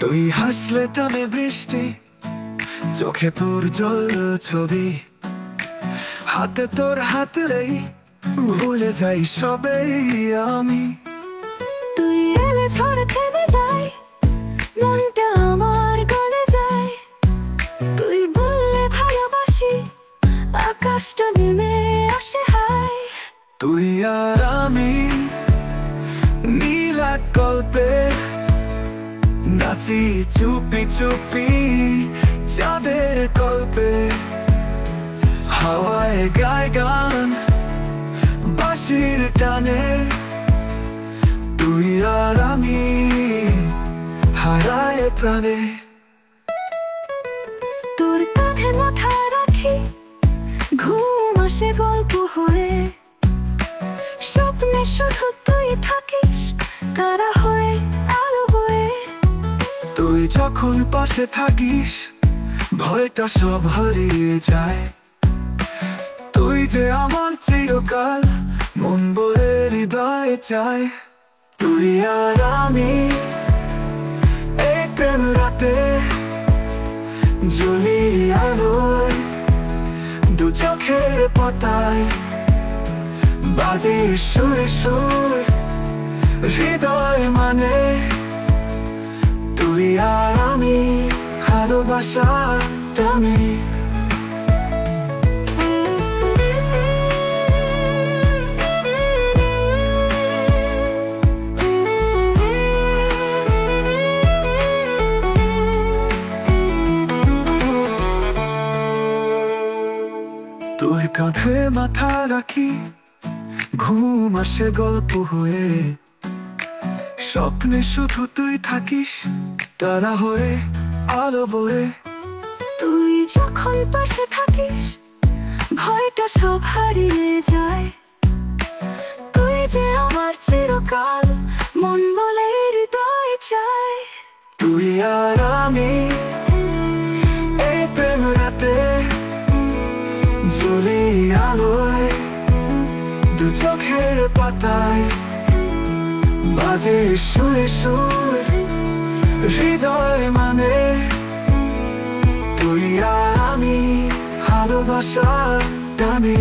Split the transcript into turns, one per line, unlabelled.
তুই হাসলে টানে বৃষ্টি, চোখে তোর জল ছবি, হাতে তোর হাতলেই ভুলে যাই সবেই আমি।
তুই এলে ঝড় থেমে যায়, মনটা আমার গলে যায়। তুই বললে ভালোবাসি, আকাশটা নেমে আসে হায়।
তুই আর আমি নীল এক গল্পে নাচি চুপি চুপি চাঁদের গল্পে। হাওয়ায় গায় গান বাঁশির টানে, তুই আর আমি হারায় প্রাণে।
তোর কাঁধে মাথা রাখি, ঘুম আসে গল্প হয়ে। স্বপ্নে শুধু তুই থাকিস, তারা হয়ে আলো বয়ে।
তুই যখন পাশে থাকিস, ভয়টা সব হারিয়ে যায়। তুই যে আমার চিরকাল, মন বলে হৃদয়ে চায়। তুই আর আমি এই প্রেম রাতে জ্বলি আলোয়, দু চোখের পাতায় বাজে সুরে সুর হৃদয় মানে। তুই আর আমি ভালোবাসার টানে। তোর কাঁধে মাথা রাখি, ঘুম আসে গল্প হয়ে। স্বপ্নে শুধু তুই থাকিস, তারা হয়ে আলো বয়ে।
তুই যখন পাশে থাকিস, ভয়টা সব হারিয়ে যায়। তুই যে আমার চিরকাল, মন বলে হৃদয় চায়।
তুই আর আমি এই প্রেম রাতে জ্বলি আলোয়, দু চোখের পাতায় বাজে সুরে সুর হৃদয় মানে। তুই আর আমি ভালোবাসার টানে।